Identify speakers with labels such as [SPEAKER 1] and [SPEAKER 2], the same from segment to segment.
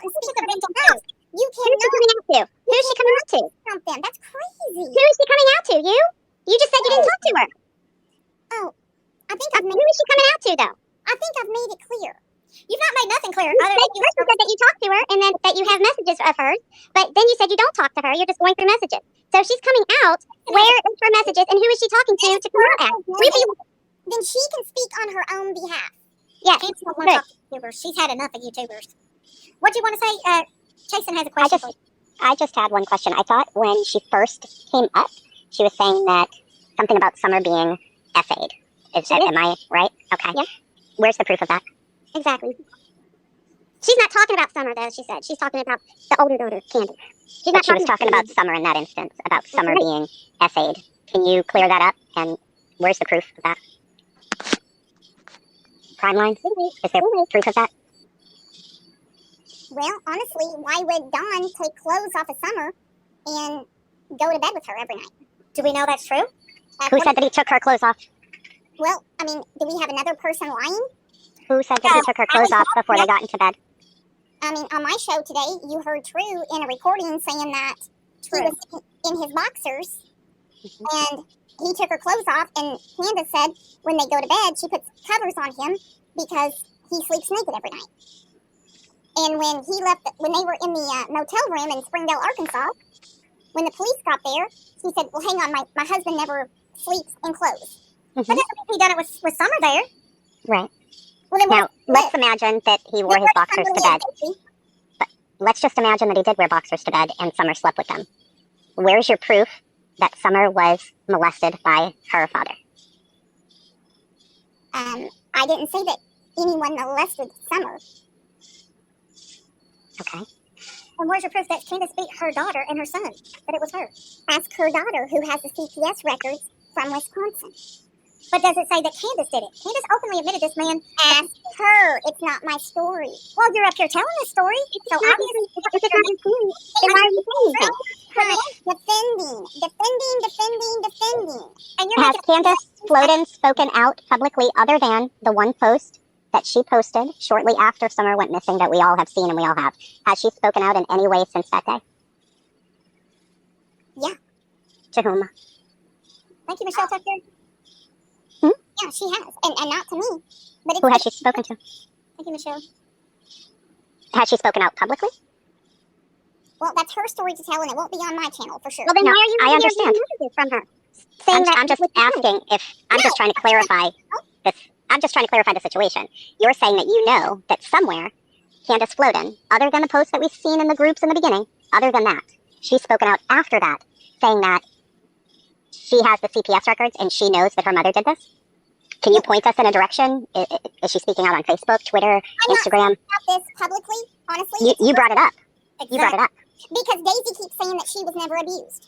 [SPEAKER 1] out and speak
[SPEAKER 2] a mental
[SPEAKER 1] out. You
[SPEAKER 2] Who's she
[SPEAKER 1] cannot.
[SPEAKER 2] coming out to? Who's she coming out to?
[SPEAKER 1] Something. That's crazy.
[SPEAKER 2] Who is she coming out to? You? You just said you didn't talk to her.
[SPEAKER 1] Oh, I think
[SPEAKER 2] Who is she coming out to, though?
[SPEAKER 1] I think I've made it clear.
[SPEAKER 2] You've not made nothing clear. You said that you talked to her and then that you have messages of hers, but then you said you don't talk to her. You're just going through messages. So she's coming out. Where is her messages and who is she talking to come out at?
[SPEAKER 1] Then she can speak on her own behalf.
[SPEAKER 2] Yes.
[SPEAKER 1] YouTubers. She's had enough of YouTubers. What do you want to say? Jason has a question.
[SPEAKER 2] I just had one question. I thought when she first came up, she was saying that something about Summer being essayed. Am I right? Okay.
[SPEAKER 1] Yeah.
[SPEAKER 2] Where's the proof of that?
[SPEAKER 1] Exactly. She's not talking about Summer, though, she said. She's talking about the older daughter, Candy.
[SPEAKER 2] She was talking about Summer in that instance, about Summer being essayed. Can you clear that up? And where's the proof of that? Crime line? Is there proof of that?
[SPEAKER 1] Well, honestly, why would Dawn take clothes off of Summer and go to bed with her every night?
[SPEAKER 2] Do we know that's true? Who said that he took her clothes off?
[SPEAKER 1] Well, I mean, do we have another person lying?
[SPEAKER 2] Who said that he took her clothes off before they got into bed?
[SPEAKER 1] I mean, on my show today, you heard True in a recording saying that he was in his boxers, and he took her clothes off, and Candace said when they go to bed, she puts covers on him because he sleeps naked every night. And when they were in the motel room in Springdale, Arkansas, when the police got there, she said, well, hang on, my husband never sleeps in clothes. But that doesn't mean he done it with Summer there.
[SPEAKER 2] Right.
[SPEAKER 1] Well, then
[SPEAKER 2] now, let's imagine that he wore his boxers to bed. But let's just imagine that he did wear boxers to bed and Summer slept with them. Where's your proof that Summer was molested by her father?
[SPEAKER 1] I didn't say that anyone molested Summer.
[SPEAKER 2] Okay.
[SPEAKER 1] And where's your proof that Candace beat her daughter and her son, that it was her? Ask her daughter, who has the CPS records from Wisconsin. But does it say that Candace did it? Candace openly admitted this, man. Ask her. It's not my story. Well, you're up here telling this story. So obviously, it's not your story. Then why are you saying defending? And
[SPEAKER 2] has Candace Floden spoken out publicly other than the one post that she posted shortly after Summer went missing that we all have seen and we all have? Has she spoken out in any way since that day?
[SPEAKER 1] Yeah.
[SPEAKER 2] To whom?
[SPEAKER 1] Thank you, Michelle Tucker. Yeah, she has. And not to me. But
[SPEAKER 2] who has she spoken to?
[SPEAKER 1] Thank you, Michelle.
[SPEAKER 2] Has she spoken out publicly?
[SPEAKER 1] Well, that's her story to tell, and it won't be on my channel, for sure.
[SPEAKER 2] Well, then why are you I understand. From her? I'm just asking if... I'm just trying to clarify this. I'm just trying to clarify the situation. You're saying that you know that somewhere, Candace Floden, other than the post that we've seen in the groups in the beginning, other than that, she's spoken out after that, saying that she has the CPS records and she knows that her mother did this? Can you point us in a direction? Is she speaking out on Facebook, Twitter, Instagram?
[SPEAKER 1] I'm not about this publicly, honestly.
[SPEAKER 2] You brought it up.
[SPEAKER 1] Exactly.
[SPEAKER 2] You brought it up.
[SPEAKER 1] Because Daisy keeps saying that she was never abused.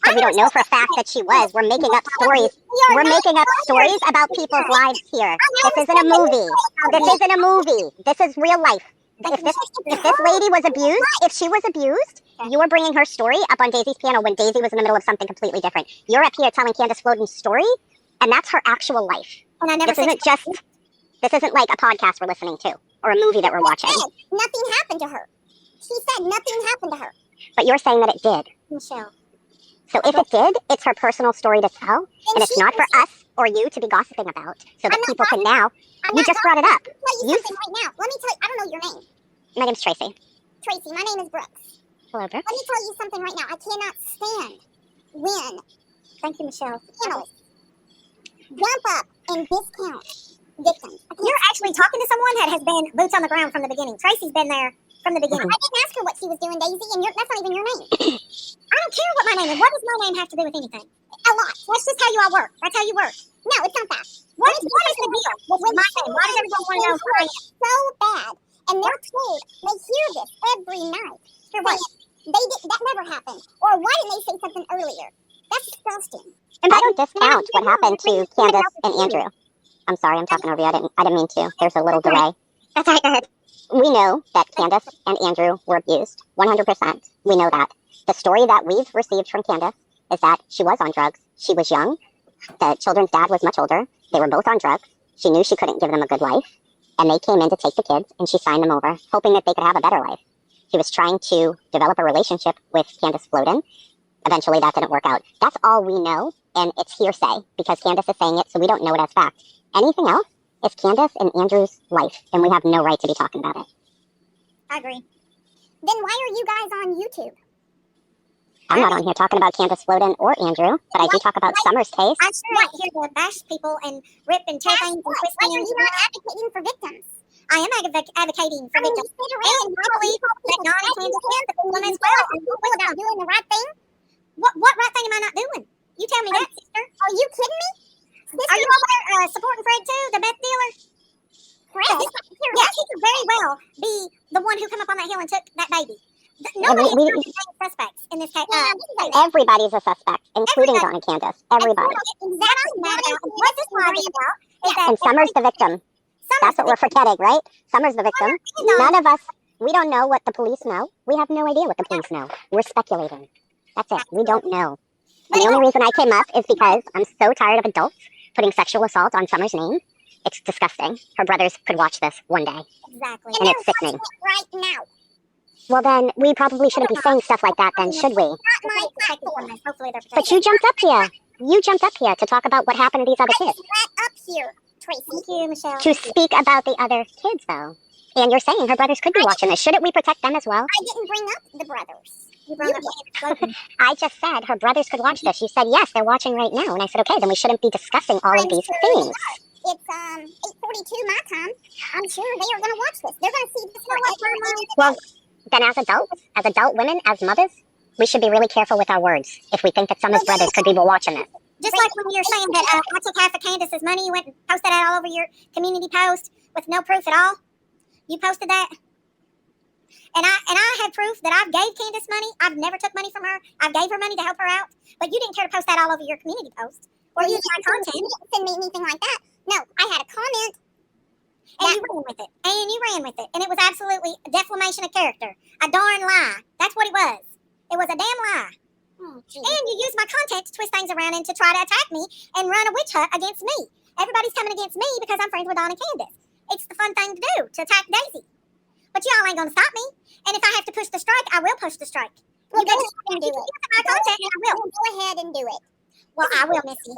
[SPEAKER 2] So we don't know for a fact that she was. We're making up stories. We're making up stories about people's lives here. This isn't a movie. This isn't a movie. This is real life. If this lady was abused, if she was abused, you were bringing her story up on Daisy's panel when Daisy was in the middle of something completely different. You're up here telling Candace Floden's story, and that's her actual life.
[SPEAKER 1] And I never
[SPEAKER 2] this isn't like a podcast we're listening to or a movie that we're watching.
[SPEAKER 1] Nothing happened to her. She said nothing happened to her.
[SPEAKER 2] But you're saying that it did.
[SPEAKER 1] Michelle.
[SPEAKER 2] So if it did, it's her personal story to tell, and it's not for us or you to be gossiping about, so that people can now... You just brought it up.
[SPEAKER 1] Let me tell you something right now. Let me tell you, I don't know your name.
[SPEAKER 2] My name's Tracy.
[SPEAKER 1] Tracy, my name is Brooks.
[SPEAKER 2] Hello, Brooks.
[SPEAKER 1] Let me tell you something right now. I cannot stand when... Thank you, Michelle. Panelists jump up and discount victims.
[SPEAKER 2] You're actually talking to someone that has been boots on the ground from the beginning. Tracy's been there from the beginning.
[SPEAKER 1] I didn't ask her what she was doing, Daisy, and that's not even your name.
[SPEAKER 2] I don't care what my name is. What does my name have to do with anything?
[SPEAKER 1] A lot.
[SPEAKER 2] That's just how you all work. That's how you work.
[SPEAKER 1] No, it's not that.
[SPEAKER 2] What is the deal with my name? Why does everyone want to know who I am?
[SPEAKER 1] So bad. And they're told, they hear this every night.
[SPEAKER 2] Hear what?
[SPEAKER 1] That never happened. Or why didn't they say something earlier? That's disgusting.
[SPEAKER 2] And I don't discount what happened to Candace and Andrew. I'm sorry, I'm talking over you. I didn't mean to. There's a little delay.
[SPEAKER 1] That's all right, go ahead.
[SPEAKER 2] We know that Candace and Andrew were abused. 100%. We know that. The story that we've received from Candace is that she was on drugs. She was young. The children's dad was much older. They were both on drugs. She knew she couldn't give them a good life. And they came in to take the kids, and she signed them over, hoping that they could have a better life. He was trying to develop a relationship with Candace Floden. Eventually, that didn't work out. That's all we know, and it's hearsay because Candace is saying it, so we don't know it as fact. Anything else is Candace and Andrew's life, and we have no right to be talking about it.
[SPEAKER 1] I agree. Then why are you guys on YouTube?
[SPEAKER 2] I'm not on here talking about Candace Floden or Andrew, but I do talk about Summer's case.
[SPEAKER 3] I sure like here to bash people and rip and tear things and twist
[SPEAKER 1] Why are
[SPEAKER 3] things.
[SPEAKER 1] you not advocating for victims?
[SPEAKER 3] I am advocating for victims. And I believe that Don and Candace is the victim as well.
[SPEAKER 1] Without doing the right thing?
[SPEAKER 3] What right thing am I not doing? You tell me that, sister.
[SPEAKER 1] Are you kidding me?
[SPEAKER 3] Are you over there supporting Fred too, the meth dealer?
[SPEAKER 1] Fred?
[SPEAKER 3] Yeah, he could very well be the one who came up on that hill and took that baby. Nobody is suspects in this case.
[SPEAKER 2] Everybody's a suspect, including Don and Candace. Everybody.
[SPEAKER 3] Exactly. What this live is about is that
[SPEAKER 2] And Summer's the victim. That's what we're forgetting, right? Summer's the victim. None of us, we don't know what the police know. We have no idea what the police know. We're speculating. That's it. We don't know. And the only reason I came up is because I'm so tired of adults putting sexual assault on Summer's name. It's disgusting. Her brothers could watch this one day.
[SPEAKER 3] Exactly.
[SPEAKER 2] And it's sickening.
[SPEAKER 1] Right now.
[SPEAKER 2] Well, then, we probably shouldn't be saying stuff like that then, should we?
[SPEAKER 1] My platform.
[SPEAKER 3] Hopefully they're
[SPEAKER 2] But you jumped up here. You jumped up here to talk about what happened to these other kids.
[SPEAKER 1] Right up here, Tracy.
[SPEAKER 3] Thank you, Michelle.
[SPEAKER 2] To speak about the other kids, though. And you're saying her brothers could be watching this. Shouldn't we protect them as well?
[SPEAKER 1] I didn't bring up the brothers.
[SPEAKER 3] You brought up
[SPEAKER 2] I just said her brothers could watch this. You said, yes, they're watching right now. And I said, okay, then we shouldn't be discussing all of these things.
[SPEAKER 1] It's 8:42 my time. I'm sure they are going to watch this. They're going to see this for
[SPEAKER 2] Well, then as adult women, as mothers, we should be really careful with our words if we think that Summer's brothers could be watching this.
[SPEAKER 3] Just like when you're saying that I took half of Candace's money, you went and posted that all over your community post with no proof at all. You posted that. And I had proof that I gave Candace money. I've never took money from her. I gave her money to help her out. But you didn't care to post that all over your community post. Or use my content.
[SPEAKER 1] You didn't send me anything like that. No, I had a comment.
[SPEAKER 3] And you ran with it. And you ran with it. And it was absolutely defamation of character. A darn lie. That's what it was. It was a damn lie.
[SPEAKER 1] Oh,
[SPEAKER 3] And you used my content to twist things around and to try to attack me and run a witch hunt against me. Everybody's coming against me because I'm friends with Don and Candace. It's the fun thing to do, to attack Daisy. But y'all ain't going to stop me. And if I have to push the strike, I will push the strike.
[SPEAKER 1] Well,
[SPEAKER 3] You
[SPEAKER 1] go
[SPEAKER 3] can
[SPEAKER 1] ahead and do it.
[SPEAKER 3] my content, and I will.
[SPEAKER 1] Go ahead and do it.
[SPEAKER 3] Well, I will, Missy.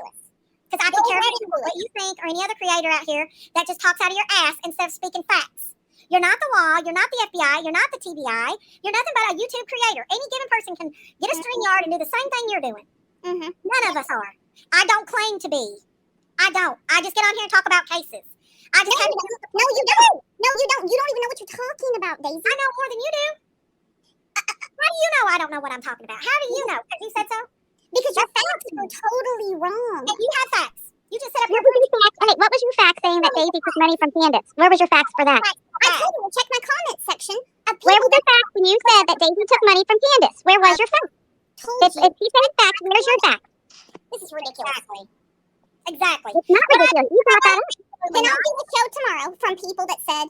[SPEAKER 3] Because I
[SPEAKER 1] Go
[SPEAKER 3] don't care
[SPEAKER 1] ahead and do
[SPEAKER 3] what you think or any other creator out here that just talks out of your ass instead of speaking facts. You're not the law. You're not the FBI. You're not the TBI. You're nothing but a YouTube creator. Any given person can get a StreamYard and do the same thing you're doing.
[SPEAKER 1] Mm-hmm.
[SPEAKER 3] None of us are. I don't claim to be. I don't. I just get on here and talk about cases. I just have to.
[SPEAKER 1] No, you don't. No, you don't. You don't even know what you're talking about, Daisy.
[SPEAKER 3] I know more than you do. How do you know I don't know what I'm talking about? How do you know? Because you said so?
[SPEAKER 1] Because your facts are totally wrong.
[SPEAKER 3] And you have facts. You just said up
[SPEAKER 2] What
[SPEAKER 3] your
[SPEAKER 2] was your fact? Wait, what was your fact saying that Daisy took money from Candace? Where was your facts for that?
[SPEAKER 1] I told you to check my comment section of
[SPEAKER 2] Where
[SPEAKER 1] people
[SPEAKER 2] was your fact when you said that Daisy took money from Candace? Where was your fact?
[SPEAKER 1] told
[SPEAKER 2] If
[SPEAKER 1] you.
[SPEAKER 2] he said fact, where's your fact?
[SPEAKER 1] This is ridiculous.
[SPEAKER 3] Exactly.
[SPEAKER 2] It's not ridiculous. You brought that up.
[SPEAKER 1] Then I'll do a show tomorrow from people that said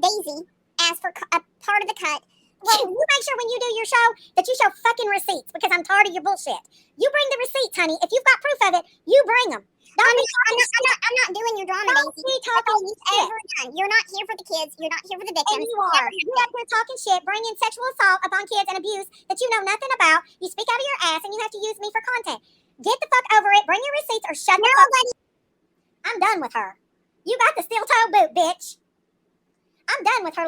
[SPEAKER 1] Daisy asked for a part of the cut.
[SPEAKER 3] Well, you make sure when you do your show that you show fucking receipts because I'm tired of your bullshit. You bring the receipts, honey. If you've got proof of it, you bring them.
[SPEAKER 1] I'm not doing your drama,
[SPEAKER 3] Don't
[SPEAKER 1] Daisy.
[SPEAKER 3] be talking shit.
[SPEAKER 1] Ever done. You're not here for the kids. You're not here for the victims.
[SPEAKER 3] And you are. You up here talking shit, bringing sexual assault upon kids and abuse that you know nothing about. You speak out of your ass and you have to use me for content. Get the fuck over it. Bring your receipts or shut the fuck up. I'm done with her. You got the steel toe boot, bitch. I'm done with her.